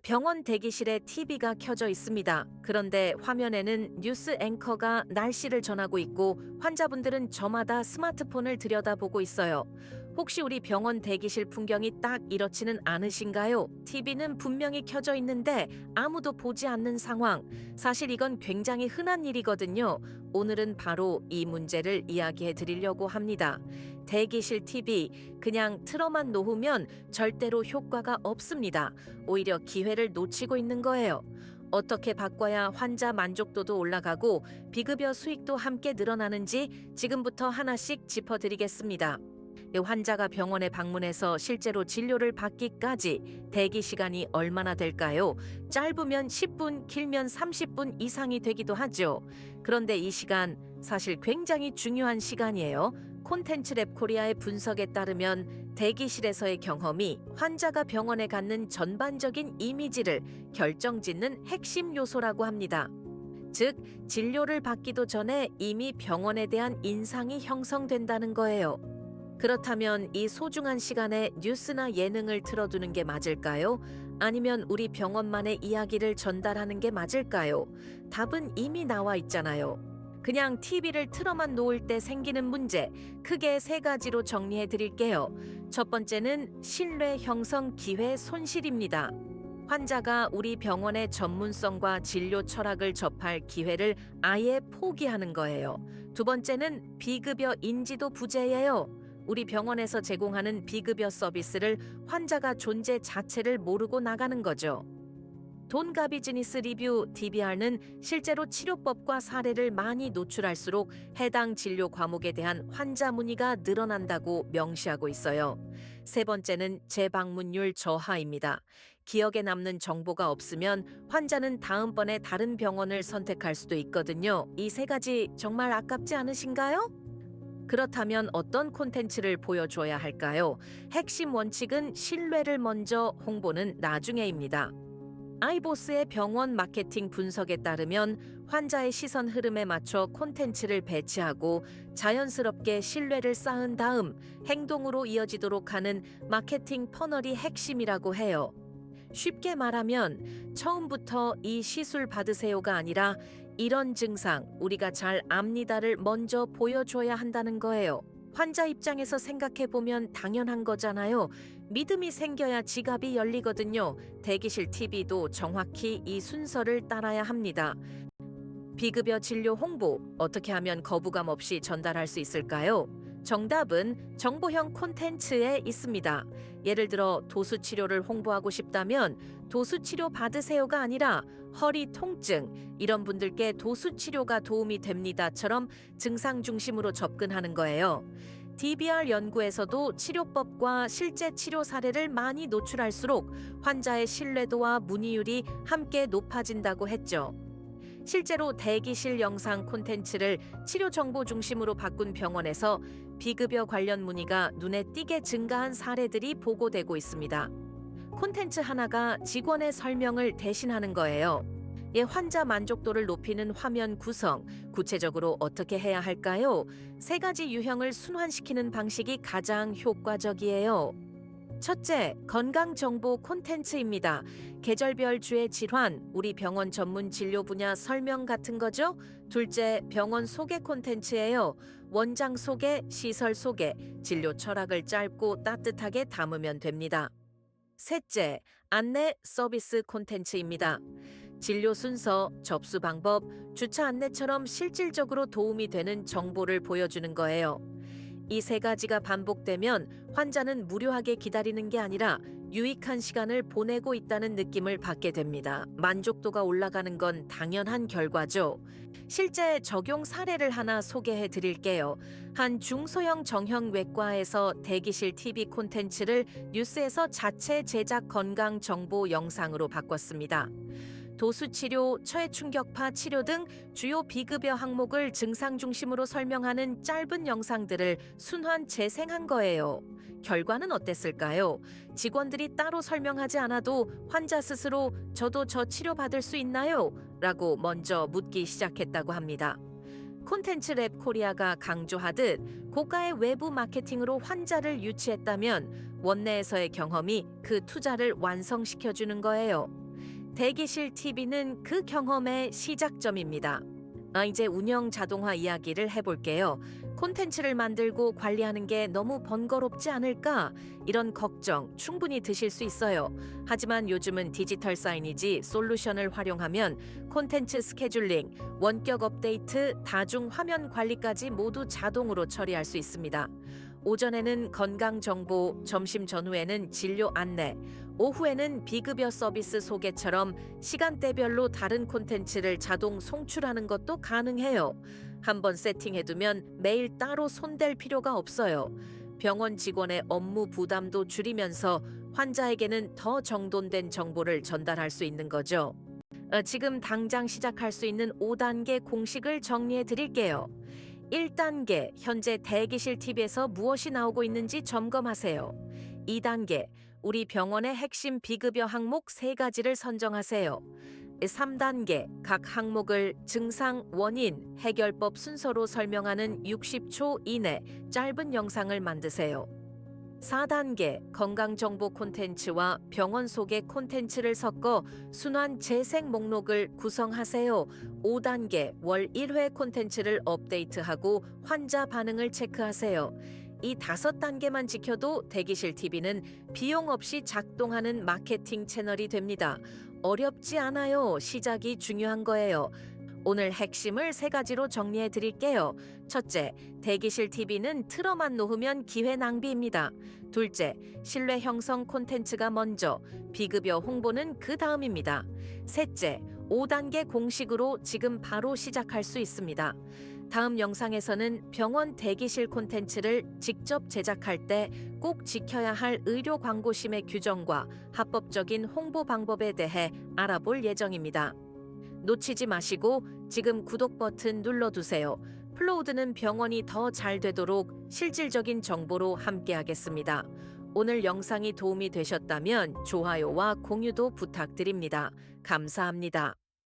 병원 대기실에 TV가 켜져 있습니다. 그런데 화면에는 뉴스 앵커가 날씨를 전하고 있고 환자분들은 저마다 스마트폰을 들여다보고 있어요. 혹시 우리 병원 대기실 풍경이 딱 이렇지는 않으신가요? TV는 분명히 켜져 있는데 아무도 보지 않는 상황. 사실 이건 굉장히 흔한 일이거든요. 오늘은 바로 이 문제를 이야기해 드리려고 합니다. 대기실 TV, 그냥 틀어만 놓으면 절대로 효과가 없습니다. 오히려 기회를 놓치고 있는 거예요. 어떻게 바꿔야 환자 만족도도 올라가고 비급여 수익도 함께 늘어나는지 지금부터 하나씩 짚어드리겠습니다. 환자가 병원에 방문해서 실제로 진료를 받기까지 대기 시간이 얼마나 될까요? 짧으면 10분, 길면 30분 이상이 되기도 하죠. 그런데 이 시간 사실 굉장히 중요한 시간이에요. 콘텐츠랩 코리아의 분석에 따르면 대기실에서의 경험이 환자가 병원에 갖는 전반적인 이미지를 결정짓는 핵심 요소라고 합니다. 즉, 진료를 받기도 전에 이미 병원에 대한 인상이 형성된다는 거예요. 그렇다면 이 소중한 시간에 뉴스나 예능을 틀어두는 게 맞을까요? 아니면 우리 병원만의 이야기를 전달하는 게 맞을까요? 답은 이미 나와 있잖아요. 그냥 TV를 틀어만 놓을 때 생기는 문제, 크게 세 가지로 정리해 드릴게요. 첫 번째는 신뢰 형성 기회 손실입니다. 환자가 우리 병원의 전문성과 진료 철학을 접할 기회를 아예 포기하는 거예요. 두 번째는 비급여 인지도 부재예요. 우리 병원에서 제공하는 비급여 서비스를 환자가 존재 자체를 모르고 나가는 거죠. 돈가 비즈니스 리뷰 DBR는 실제로 치료법과 사례를 많이 노출할수록 해당 진료 과목에 대한 환자 문의가 늘어난다고 명시하고 있어요. 세 번째는 재방문율 저하입니다. 기억에 남는 정보가 없으면 환자는 다음번에 다른 병원을 선택할 수도 있거든요. 이 세 가지 정말 아깝지 않으신가요? 그렇다면 어떤 콘텐츠를 보여줘야 할까요? 핵심 원칙은 신뢰를 먼저, 홍보는 나중에입니다. 아이보스의 병원 마케팅 분석에 따르면 환자의 시선 흐름에 맞춰 콘텐츠를 배치하고 자연스럽게 신뢰를 쌓은 다음 행동으로 이어지도록 하는 마케팅 퍼널이 핵심이라고 해요. 쉽게 말하면 처음부터 이 시술 받으세요가 아니라 이런 증상 우리가 잘 압니다를 먼저 보여줘야 한다는 거예요. 환자 입장에서 생각해 보면 당연한 거잖아요. 믿음이 생겨야 지갑이 열리거든요. 대기실 TV도 정확히 이 순서를 따라야 합니다. 비급여 진료 홍보 어떻게 하면 거부감 없이 전달할 수 있을까요? 정답은 정보형 콘텐츠에 있습니다. 예를 들어 도수 치료를 홍보하고 싶다면 도수 치료 받으세요가 아니라 허리 통증 이런 분들께 도수 치료가 도움이 됩니다처럼 증상 중심으로 접근하는 거예요. DBR 연구에서도 치료법과 실제 치료 사례를 많이 노출할수록 환자의 신뢰도와 문의율이 함께 높아진다고 했죠. 실제로 대기실 영상 콘텐츠를 치료 정보 중심으로 바꾼 병원에서 비급여 관련 문의가 눈에 띄게 증가한 사례들이 보고되고 있습니다. 콘텐츠 하나가 직원의 설명을 대신하는 거예요. 환자 만족도를 높이는 화면 구성, 구체적으로 어떻게 해야 할까요? 세 가지 유형을 순환시키는 방식이 가장 효과적이에요. 첫째, 건강정보 콘텐츠입니다. 계절별 주의 질환, 우리 병원 전문 진료 분야 설명 같은 거죠. 둘째, 병원 소개 콘텐츠예요. 원장 소개, 시설 소개, 진료 철학을 짧고 따뜻하게 담으면 됩니다. 셋째, 안내 서비스 콘텐츠입니다. 진료 순서, 접수 방법, 주차 안내처럼 실질적으로 도움이 되는 정보를 보여주는 거예요. 이 세 가지가 반복되면 환자는 무료하게 기다리는 게 아니라 유익한 시간을 보내고 있다는 느낌을 받게 됩니다. 만족도가 올라가는 건 당연한 결과죠. 실제 적용 사례를 하나 소개해 드릴게요. 한 중소형 정형외과에서 대기실 TV 콘텐츠를 뉴스에서 자체 제작 건강 정보 영상으로 바꿨습니다. 도수치료, 처해충격파 치료 등 주요 비급여 항목을 증상 중심으로 설명하는 짧은 영상들을 순환 재생한 거예요. 결과는 어땠을까요? 직원들이 따로 설명하지 않아도 환자 스스로 저도 저 치료받을 수 있나요? 라고 먼저 묻기 시작했다고 합니다. 콘텐츠랩 코리아가 강조하듯 고가의 외부 마케팅으로 환자를 유치했다면 원내에서의 경험이 그 투자를 완성시켜주는 거예요. 대기실 TV는 그 경험의 시작점입니다. 이제 운영 자동화 이야기를 해볼게요. 콘텐츠를 만들고 관리하는 게 너무 번거롭지 않을까? 이런 걱정 충분히 드실 수 있어요. 하지만 요즘은 디지털 사이니지 솔루션을 활용하면 콘텐츠 스케줄링, 원격 업데이트, 다중 화면 관리까지 모두 자동으로 처리할 수 있습니다. 오전에는 건강 정보, 점심 전후에는 진료 안내, 오후에는 비급여 서비스 소개처럼 시간대별로 다른 콘텐츠를 자동 송출하는 것도 가능해요. 한번 세팅해두면 매일 따로 손댈 필요가 없어요. 병원 직원의 업무 부담도 줄이면서 환자에게는 더 정돈된 정보를 전달할 수 있는 거죠. 지금 당장 시작할 수 있는 5단계 공식을 정리해 드릴게요. 1단계, 현재 대기실 TV에서 무엇이 나오고 있는지 점검하세요. 2단계, 우리 병원의 핵심 비급여 항목 3가지를 선정하세요. 3단계, 각 항목을 증상, 원인, 해결법 순서로 설명하는 60초 이내 짧은 영상을 만드세요. 4단계, 건강정보 콘텐츠와 병원 소개 콘텐츠를 섞어 순환 재생 목록을 구성하세요. 5단계, 월 1회 콘텐츠를 업데이트하고 환자 반응을 체크하세요. 이 5단계만 지켜도 대기실 TV는 비용 없이 작동하는 마케팅 채널이 됩니다. 어렵지 않아요. 시작이 중요한 거예요. 오늘 핵심을 3가지로 정리해 드릴게요. 첫째, 대기실 TV는 틀어만 놓으면 기회 낭비입니다. 둘째, 신뢰 형성 콘텐츠가 먼저, 비급여 홍보는 그 다음입니다. 셋째, 5단계 공식으로 지금 바로 시작할 수 있습니다. 다음 영상에서는 병원 대기실 콘텐츠를 직접 제작할 때 꼭 지켜야 할 의료 광고심의 규정과 합법적인 홍보 방법에 대해 알아볼 예정입니다. 놓치지 마시고 지금 구독 버튼 눌러두세요. 플로우드는 병원이 더 잘 되도록 실질적인 정보로 함께하겠습니다. 오늘 영상이 도움이 되셨다면 좋아요와 공유도 부탁드립니다. 감사합니다.